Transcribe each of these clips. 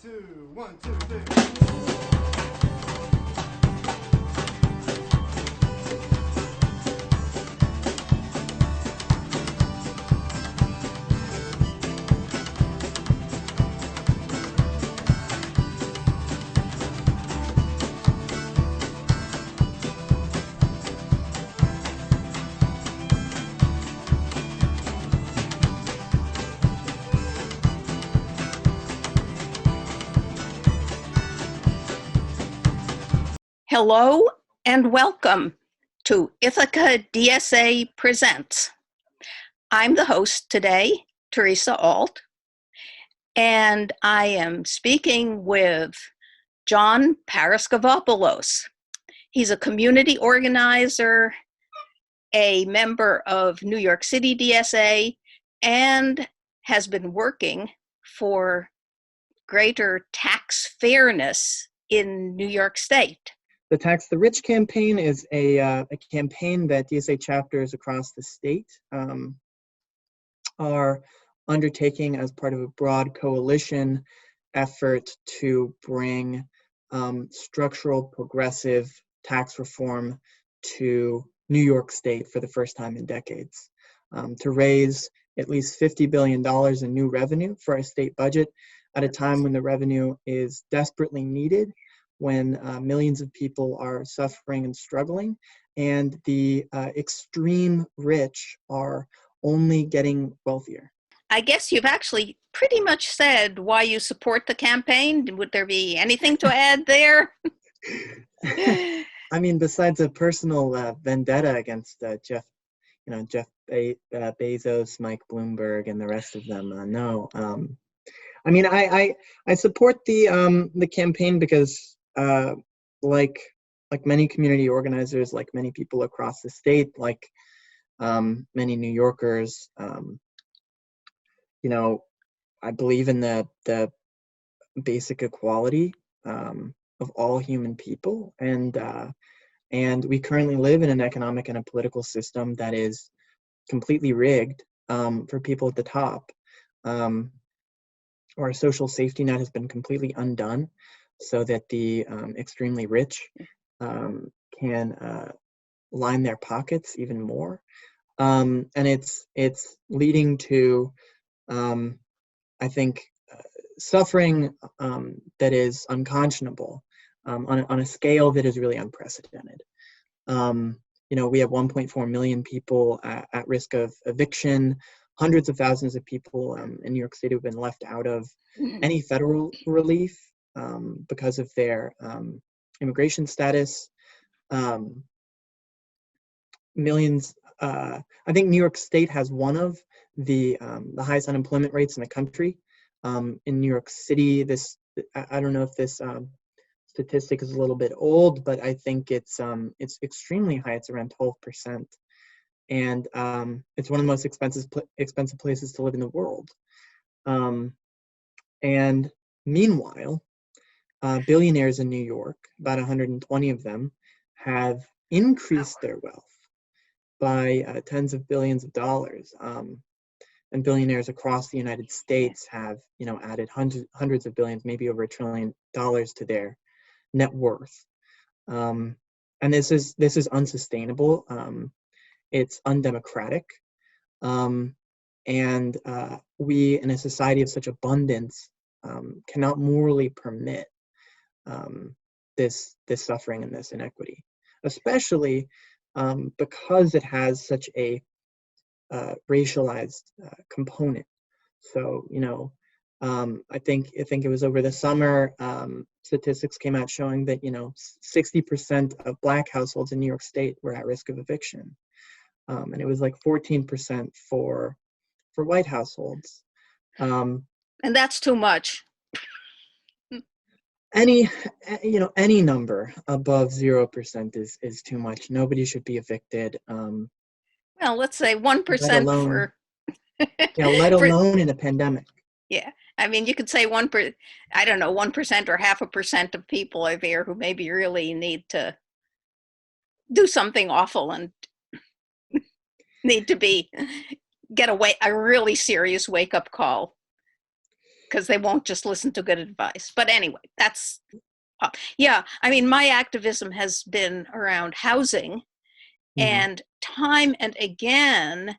two, one, two, three. Hello and welcome to Ithaca DSA Presents. I'm the host today, Theresa Alt, and I am speaking with John Paraskevopoulos. He's a community organizer, a member of New York City DSA, and has been working for greater tax fairness in New York State. The Tax the Rich campaign is a campaign that DSA chapters across the state are undertaking as part of a broad coalition effort to bring structural progressive tax reform to New York State for the first time in decades, to raise at least $50 billion in new revenue for our state budget at a time when the revenue is desperately needed, when millions of people are suffering and struggling, and the extreme rich are only getting wealthier. I guess you've actually pretty much said why you support the campaign. Would there be anything to add there? I mean, besides a personal vendetta against Jeff Bezos, Mike Bloomberg, and the rest of them, no. I mean, I support the campaign because, like many community organizers, like many people across the state, like many New Yorkers, I believe in the basic equality of all human people, and we currently live in an economic and a political system that is completely rigged for people at the top. Our social safety net has been completely undone so that the extremely rich can line their pockets even more. And it's leading to, I think, suffering that is unconscionable on a scale that is really unprecedented. We have 1.4 million people at risk of eviction, hundreds of thousands of people in New York State who have been left out of any federal relief because of their immigration status. Millions. I think New York State has one of the highest unemployment rates in the country. In New York City, I don't know if this statistic is a little bit old, but I think it's extremely high. It's around 12%. And it's one of the most expensive places to live in the world. And meanwhile, billionaires in New York, about 120 of them, have increased their wealth by tens of billions of dollars. And billionaires across the United States have, added hundreds of billions, maybe over $1 trillion to their net worth. And this is unsustainable. It's undemocratic, and we, in a society of such abundance, cannot morally permit this suffering and this inequity, especially because it has such a racialized component. So, I think it was over the summer, statistics came out showing that 60% of Black households in New York State were at risk of eviction. And it was like 14% for white households. And that's too much. Any number above 0% is too much. Nobody should be evicted. Well, let's say 1% for. Let alone in a pandemic. Yeah, I mean, you could say 1%. I don't know, 1% or 0.5% of people are there who maybe really need to do something awful and need to get a really serious wake-up call. because they won't just listen to good advice. But anyway, that's, yeah, I mean, my activism has been around housing, and time and again,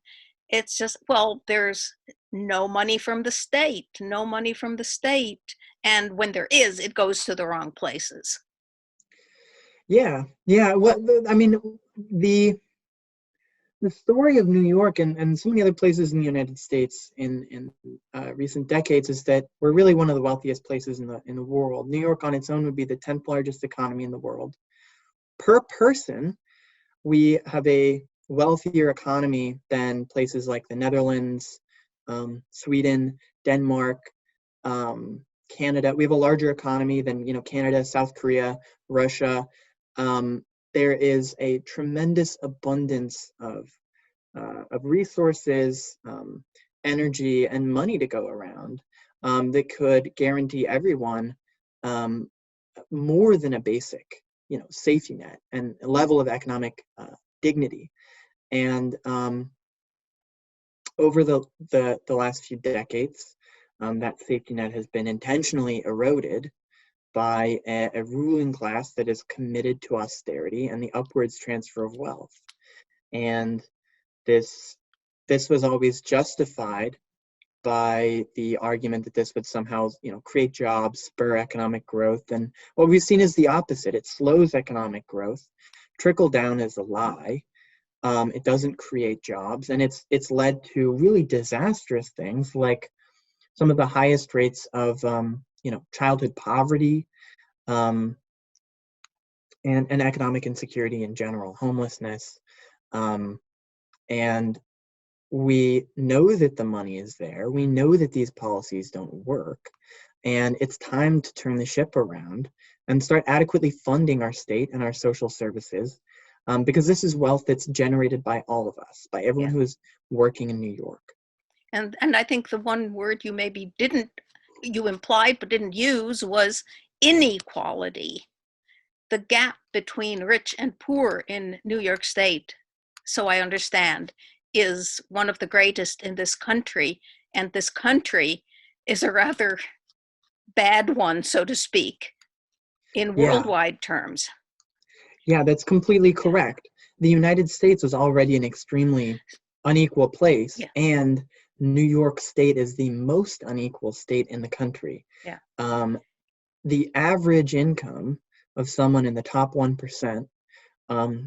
it's just, well, there's no money from the state, no money from the state. And when there is, it goes to the wrong places. Yeah, yeah. I mean, the story of New York and so many other places in the United States in recent decades is that we're really one of the wealthiest places in the world. New York on its own would be the 10th largest economy in the world. Per person, we have a wealthier economy than places like the Netherlands, Sweden, Denmark, Canada. We have a larger economy than Canada, South Korea, Russia. There is a tremendous abundance of resources, energy, and money to go around that could guarantee everyone more than a basic, safety net and a level of economic dignity. And over the last few decades, that safety net has been intentionally eroded by a ruling class that is committed to austerity and the upwards transfer of wealth. And this was always justified by the argument that this would somehow, create jobs, spur economic growth. And what we've seen is the opposite. It slows economic growth. Trickle down is a lie. It doesn't create jobs, and it's led to really disastrous things like some of the highest rates of childhood poverty, and economic insecurity in general, homelessness. And we know that the money is there. We know that these policies don't work. And it's time to turn the ship around and start adequately funding our state and our social services, because this is wealth that's generated by all of us, by everyone who is working in New York. And I think the one word you maybe you implied but didn't use was inequality. The gap between rich and poor in New York State, so I understand, is one of the greatest in this country, and this country is a rather bad one, so to speak, in worldwide terms. Yeah, that's completely correct. The United States was already an extremely unequal place, and New York State is the most unequal state in the country. Yeah. The average income of someone in the top 1%,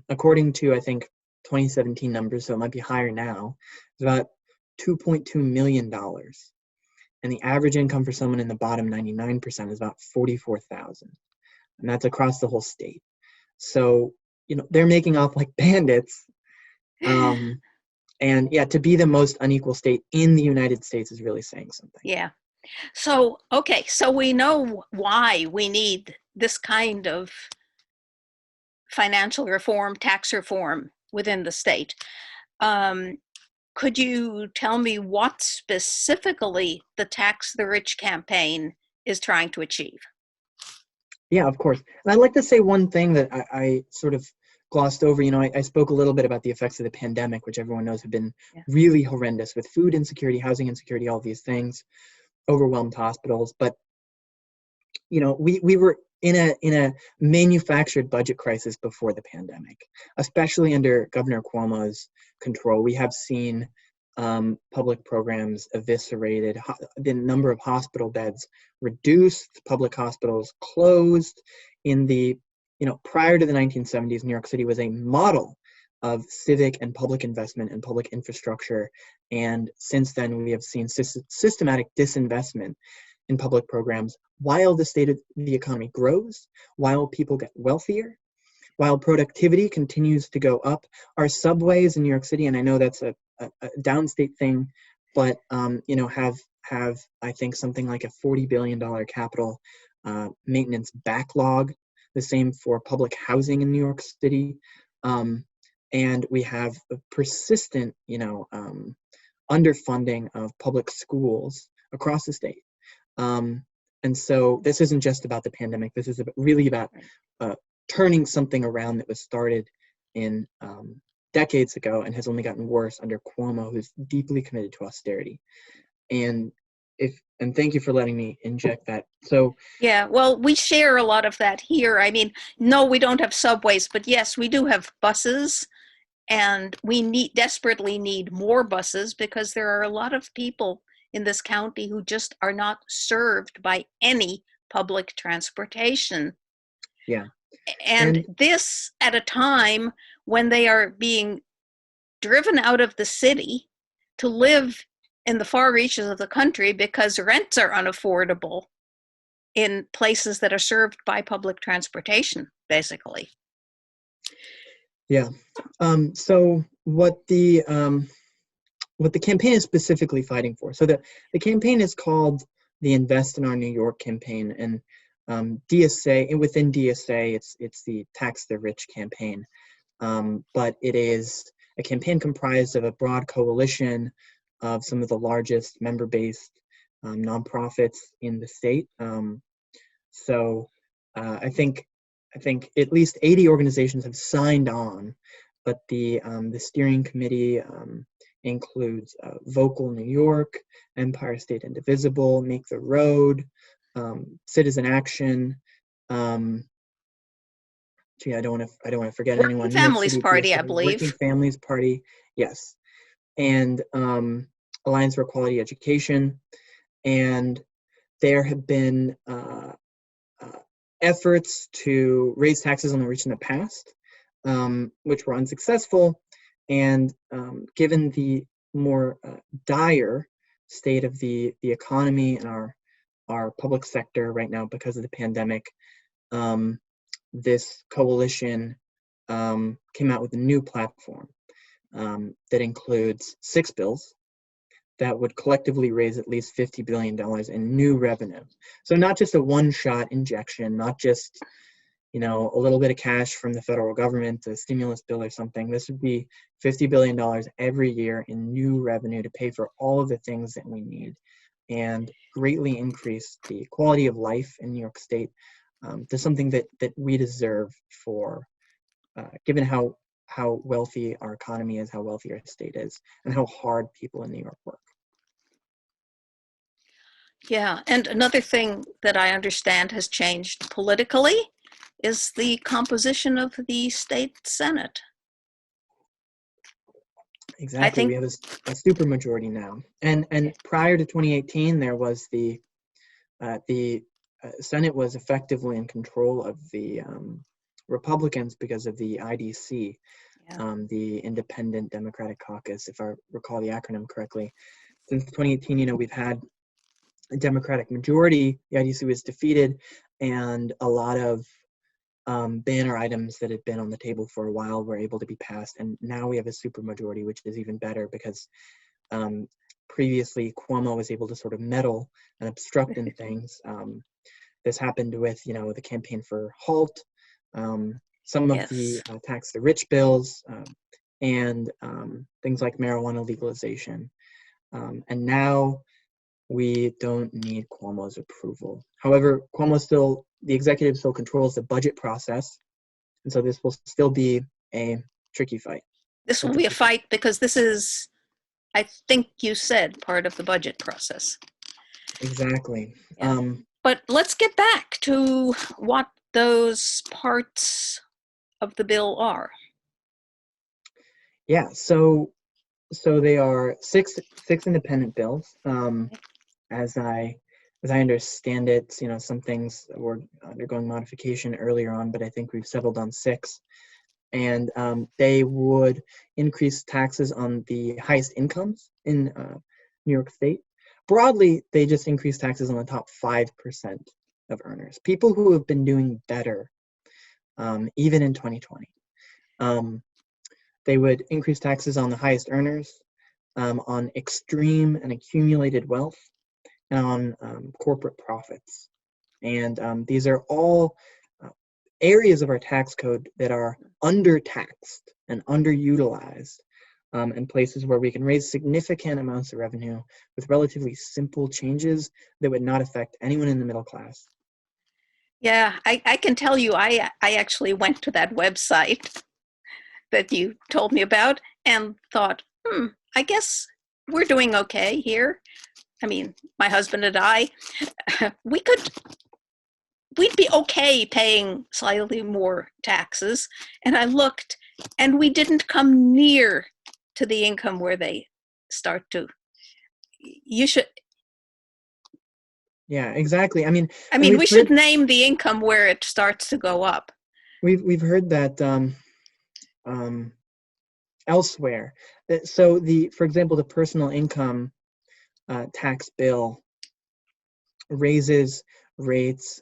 according to, I think, 2017 numbers, so it might be higher now, is about $2.2 million. And the average income for someone in the bottom 99% is about $44,000. And that's across the whole state. So, they're making off like bandits. And yeah, to be the most unequal state in the United States is really saying something. Yeah. So, okay, so we know why we need this kind of financial reform, tax reform within the state. Could you tell me what specifically the Tax the Rich campaign is trying to achieve? Yeah, of course. And I'd like to say one thing that I sort of glossed over. I spoke a little bit about the effects of the pandemic, which everyone knows have been really horrendous, with food insecurity, housing insecurity, all these things, overwhelmed hospitals. But we were in a manufactured budget crisis before the pandemic, especially under Governor Cuomo's control. We have seen public programs eviscerated, the number of hospital beds reduced, public hospitals closed. Prior to the 1970s, New York City was a model of civic and public investment and public infrastructure. And since then, we have seen systematic disinvestment in public programs while the state of the economy grows, while people get wealthier, while productivity continues to go up. Our subways in New York City, and I know that's a downstate thing, but have I think something like a $40 billion capital maintenance backlog. The same for public housing in New York City. And we have a persistent, underfunding of public schools across the state. And so this isn't just about the pandemic. This is really about turning something around that was started in decades ago and has only gotten worse under Cuomo, who's deeply committed to austerity. And and thank you for letting me inject that. So Yeah, well, we share a lot of that here. I mean, no, we don't have subways, but yes, we do have buses, and we desperately need more buses because there are a lot of people in this county who just are not served by any public transportation. yeah, And and this at a time when they are being driven out of the city to live in the far reaches of the country because rents are unaffordable in places that are served by public transportation, basically. yeah. So what the campaign is specifically fighting for. So the campaign is called the Invest in Our New York campaign, and DSA, and within DSA, it's the Tax the Rich campaign. But it is a campaign comprised of a broad coalition of some of the largest member-based nonprofits in the state. So I think at least 80 organizations have signed on, but the steering committee includes Vocal New York, Empire State Indivisible, Make the Road, Citizen Action. Gee, I don't want to forget Working anyone. New York Families City Party, I DSA, Working believe. Families Party, yes, and Alliance for Quality Education, and there have been efforts to raise taxes on the rich in the past, which were unsuccessful. And given the more dire state of the economy and our public sector right now because of the pandemic, this coalition came out with a new platform that includes 6 bills that would collectively raise at least $50 billion in new revenue. So not just a one-shot injection, not just, a little bit of cash from the federal government, a stimulus bill or something. This would be $50 billion every year in new revenue to pay for all of the things that we need and greatly increase the quality of life in New York State to something that we deserve for, given how wealthy our economy is, how wealthy our state is, and how hard people in New York work. Yeah, and another thing that I understand has changed politically is the composition of the state Senate. Exactly, we have a supermajority now, and prior to 2018, there was the Senate was effectively in control of the Republicans because of the IDC, the Independent Democratic Caucus, if I recall the acronym correctly. Since 2018, we've had a Democratic majority. The IDC was defeated, and a lot of banner items that had been on the table for a while were able to be passed. And now we have a supermajority, which is even better because previously Cuomo was able to sort of meddle and obstruct in things. This happened with, the campaign for HALT, some of the tax the rich bills, and things like marijuana legalization. And now we don't need Cuomo's approval. However, the executive still controls the budget process. And so this will still be a tricky fight. This will be a fight because this is, I think you said, part of the budget process. Exactly. Yeah. But let's get back to what those parts of the bill are. Yeah, so they are six independent bills. As I understand it, some things were undergoing modification earlier on, but I think we've settled on 6. And they would increase taxes on the highest incomes in New York State. Broadly, they just increase taxes on the top 5% of earners, people who have been doing better, even in 2020. They would increase taxes on the highest earners, on extreme and accumulated wealth, and on corporate profits. And these are all areas of our tax code that are undertaxed and underutilized, and places where we can raise significant amounts of revenue with relatively simple changes that would not affect anyone in the middle class. Yeah, I can tell you, I actually went to that website that you told me about and thought, I guess we're doing okay here. I mean, my husband and I, we'd be okay paying slightly more taxes. And I looked, and we didn't come near to the income where they start to. You should. Yeah, exactly. I mean, We should name the income where it starts to go up. We've heard that elsewhere. So for example, the personal income tax bill raises rates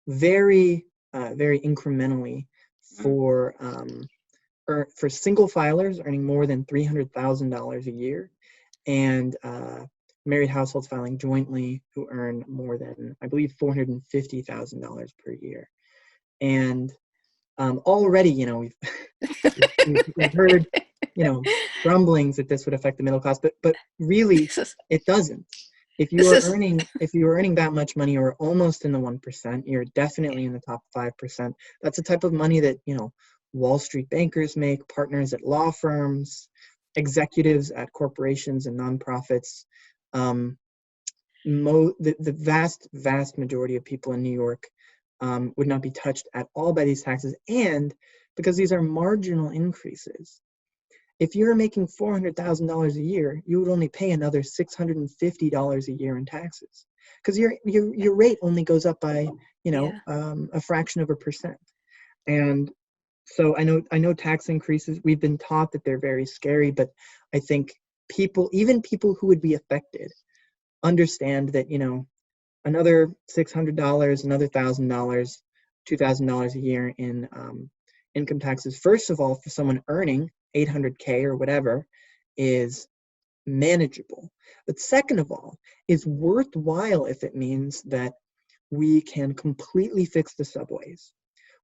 very incrementally for single filers earning more than $300,000 a year, and married households filing jointly who earn more than, I believe, $450,000 per year. And already, we've heard, grumblings that this would affect the middle class, but really it doesn't. If you are earning that much money, or almost in the 1%, you're definitely in the top 5%. That's the type of money that, Wall Street bankers make, partners at law firms, executives at corporations and nonprofits. The vast majority of people in New York would not be touched at all by these taxes, and because these are marginal increases. If you're making $400,000 a year, you would only pay another $650 a year in taxes, because your rate only goes up by a fraction of a percent. And so I know tax increases, we've been taught that they're very scary, but I think even people who would be affected understand that another $600, another $1,000, $2,000 a year in income taxes, first of all, for someone earning $800K or whatever, is manageable. But second of all, is worthwhile if it means that we can completely fix the subways.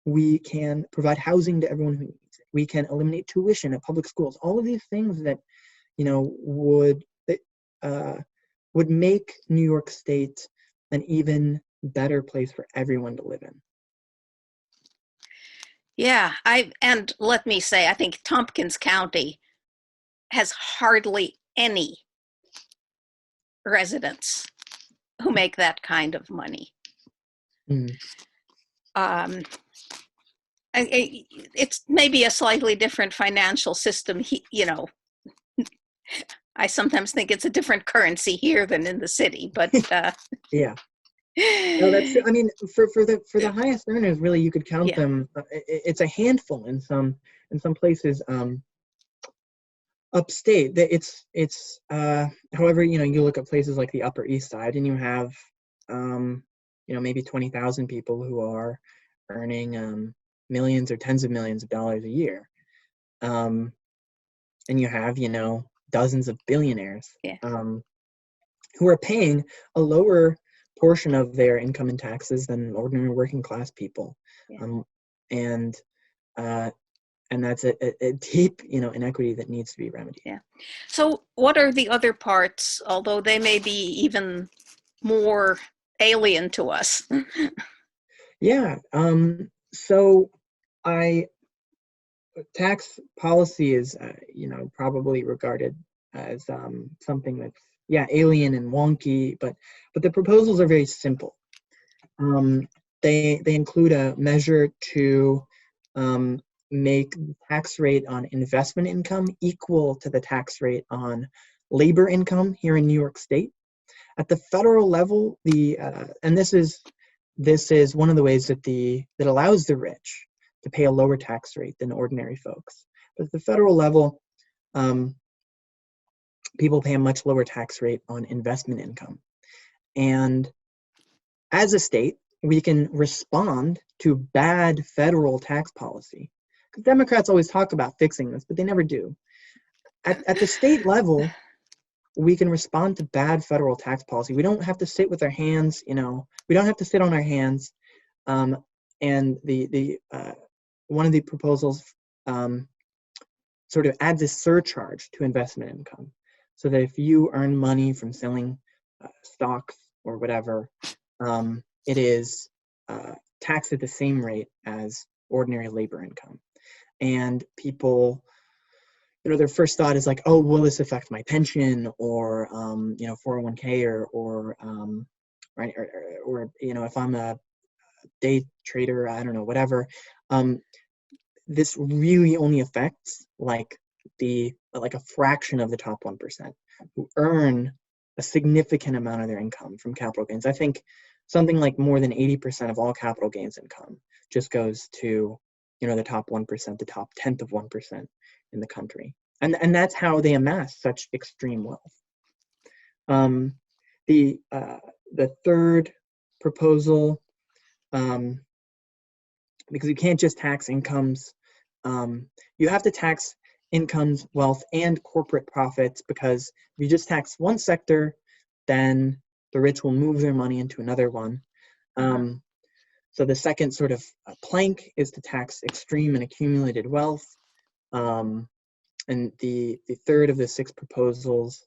We can provide housing to everyone who needs it. We can eliminate tuition at public schools. All of these things that, would make New York State an even better place for everyone to live in. Yeah, and let me say, I think Tompkins County has hardly any residents who make that kind of money. Mm. It's maybe a slightly different financial system. I sometimes think it's a different currency here than in the city, but yeah. No, that's true. I mean, for the highest earners, really, you could count them. It's a handful in some places upstate. It's however, you look at places like the Upper East Side, and you have maybe 20,000 people who are earning millions or tens of millions of dollars a year, and you have dozens of billionaires who are paying a lower portion of their income in taxes than ordinary working class people. And that's a deep inequity that needs to be remedied. So what are the other parts, although they may be even more alien to us? So tax policy is probably regarded as something that's alien and wonky, but the proposals are very simple. They include a measure to make the tax rate on investment income equal to the tax rate on labor income here in New York State. At the federal level, and this is one of the ways that allows the rich to pay a lower tax rate than ordinary folks. But at the federal level, people pay a much lower tax rate on investment income. And as a state, we can respond to bad federal tax policy. Because Democrats always talk about fixing this, but they never do. At the state level, we can respond to bad federal tax policy. We don't have to sit with our hands, we don't have to sit on our hands. And one of the proposals sort of adds a surcharge to investment income, so that if you earn money from selling stocks or whatever, it is taxed at the same rate as ordinary labor income. And people, their first thought is like, oh, will this affect my pension or 401k or right or if I'm a day trader, I don't know, whatever. This really only affects like a fraction of the top 1% who earn a significant amount of their income from capital gains. I think something like more than 80% of all capital gains income just goes to the top 1%, the top tenth of 1% in the country, and that's how they amass such extreme wealth. The third proposal, because you can't just tax incomes, you have to tax incomes, wealth, and corporate profits, because if you just tax one sector, then the rich will move their money into another one. So the second sort of plank is to tax extreme and accumulated wealth. And the third of the 6 proposals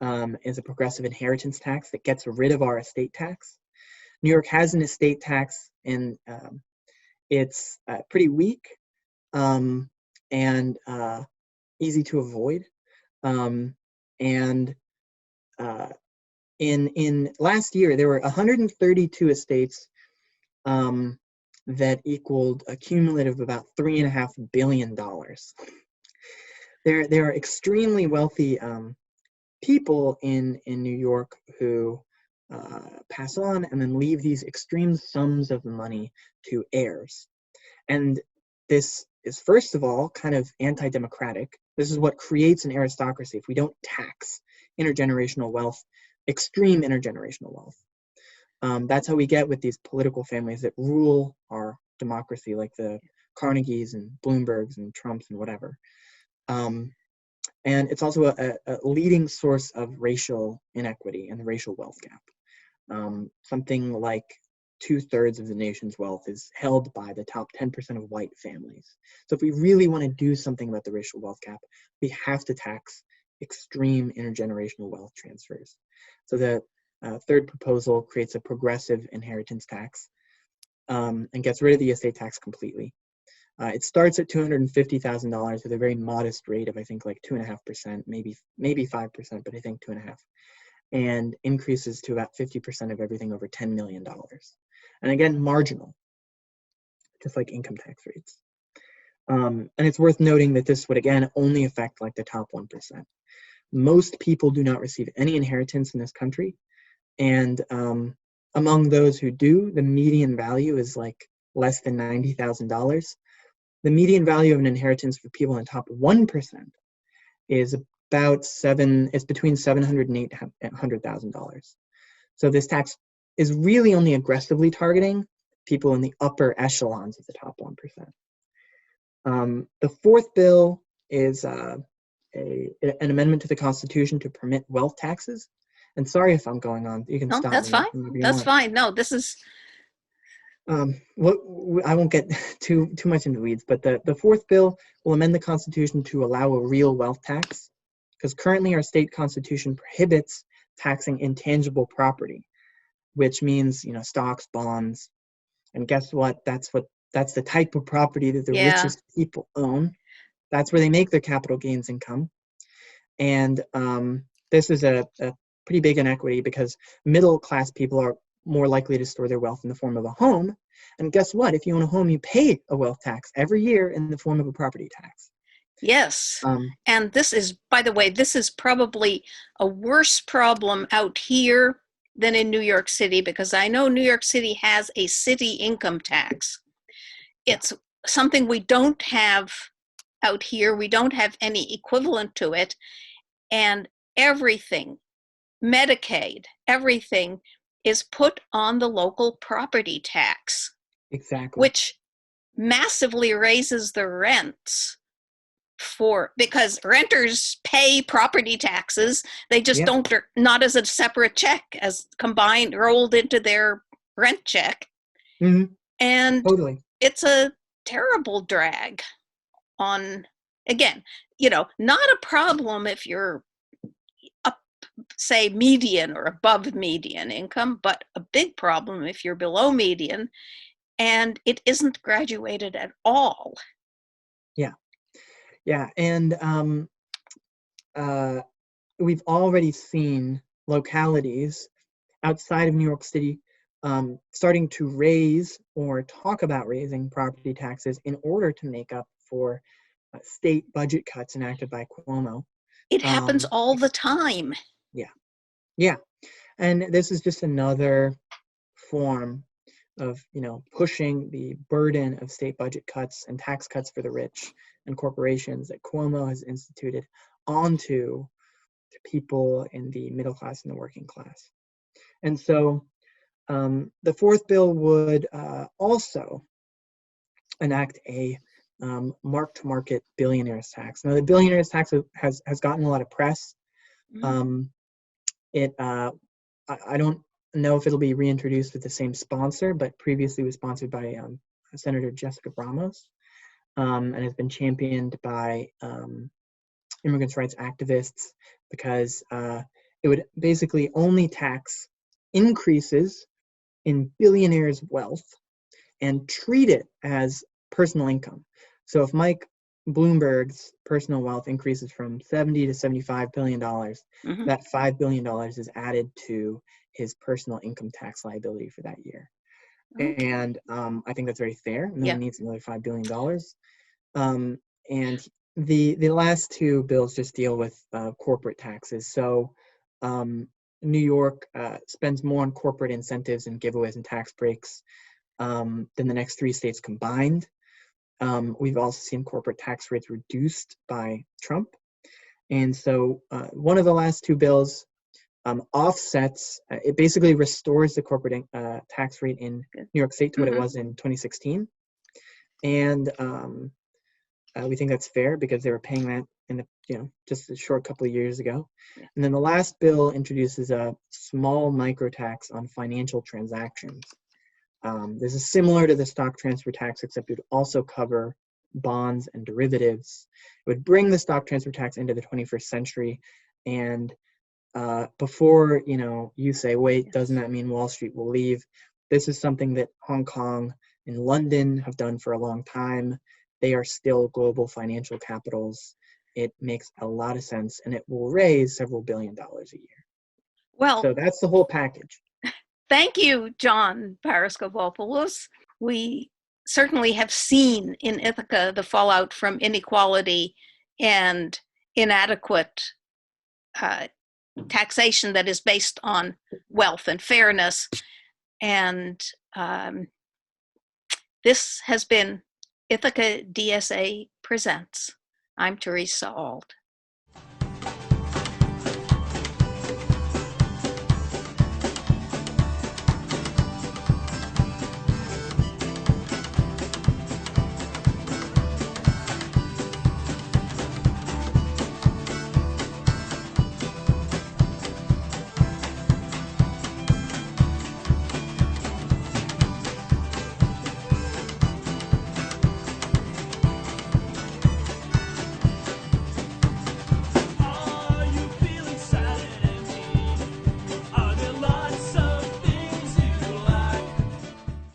is a progressive inheritance tax that gets rid of our estate tax. New York has an estate tax, and it's pretty weak and easy to avoid. In last year, there were 132 estates that equaled a cumulative about $3.5 billion. There are extremely wealthy people in New York who pass on and then leave these extreme sums of money to heirs. And this is, first of all, kind of anti-democratic. This is what creates an aristocracy if we don't tax intergenerational wealth, extreme intergenerational wealth. That's how we get with these political families that rule our democracy, like the Carnegies and Bloombergs and Trumps and whatever. And it's also a leading source of racial inequity and the racial wealth gap. Something like 2/3 of the nation's wealth is held by the top 10% of white families. So if we really want to do something about the racial wealth gap, we have to tax extreme intergenerational wealth transfers. So the third proposal creates a progressive inheritance tax and gets rid of the estate tax completely. It starts at $250,000 with a very modest rate of, I think, like 2.5%, maybe 5%, but I think 2.5%, and increases to about 50% of everything over $10 million. And again, marginal, just like income tax rates. And it's worth noting that this would, again, only affect like the top 1%. Most people do not receive any inheritance in this country. And among those who do, the median value is like less than $90,000. The median value of an inheritance for people in the top 1% is about between $700,000 and $800,000. So this tax is really only aggressively targeting people in the upper echelons of the top 1%. The fourth bill is an amendment to the Constitution to permit wealth taxes. And sorry if I'm going on. You can stop. That's fine. That's fine. No, this is. I won't get too much into the weeds, but the fourth bill will amend the Constitution to allow a real wealth tax, because currently our state constitution prohibits taxing intangible property, which means stocks, bonds, and guess what? That's the type of property that the richest people own. That's where they make their capital gains income, and this is a pretty big inequity because middle class people are more likely to store their wealth in the form of a home. And guess what? If you own a home, you pay a wealth tax every year in the form of a property tax. Yes. And this is, by the way, this is probably a worse problem out here than in New York City, because I know New York City has a city income tax. It's something we don't have out here. We don't have any equivalent to it. And everything, Medicaid, everything is put on the local property tax. Exactly. Which massively raises the rents because renters pay property taxes. They just don't, not as a separate check, as combined, rolled into their rent check. Mm-hmm. And totally. It's a terrible drag on, again, not a problem if you're up, say, median or above median income, but a big problem if you're below median and it isn't graduated at all. Yeah. And we've already seen localities outside of New York City starting to raise or talk about raising property taxes in order to make up for state budget cuts enacted by Cuomo. It happens all the time. Yeah. And this is just another form of, pushing the burden of state budget cuts and tax cuts for the rich and corporations that Cuomo has instituted onto people in the middle class and the working class. And so the fourth bill would also enact a mark-to-market billionaires tax. Now, the billionaires tax has gotten a lot of press. I don't know if it'll be reintroduced with the same sponsor, but previously was sponsored by Senator Jessica Ramos, and has been championed by immigrants' rights activists because it would basically only tax increases in billionaires' wealth and treat it as personal income. So if Mike Bloomberg's personal wealth increases from $70 to $75 billion, that $5 billion is added to his personal income tax liability for that year. Okay. And I think that's very fair. No one needs another $5 billion. And the last two bills just deal with corporate taxes. So New York spends more on corporate incentives and giveaways and tax breaks than the next three states combined. We've also seen corporate tax rates reduced by Trump. And so one of the last two bills offsets, it basically restores the corporate tax rate in New York State to what it was in 2016. And we think that's fair because they were paying that in the, just a short couple of years ago. And then the last bill introduces a small micro tax on financial transactions. This is similar to the stock transfer tax, except it would also cover bonds and derivatives. It would bring the stock transfer tax into the 21st century. And before, you say, wait, doesn't that mean Wall Street will leave? This is something that Hong Kong and London have done for a long time. They are still global financial capitals. It makes a lot of sense, and it will raise several $1 billion a year. Well, so that's the whole package. Thank you, John Paraskevopoulos. We certainly have seen in Ithaca the fallout from inequality and inadequate taxation that is based on wealth and fairness. And this has been Ithaca DSA Presents. I'm Theresa Alt.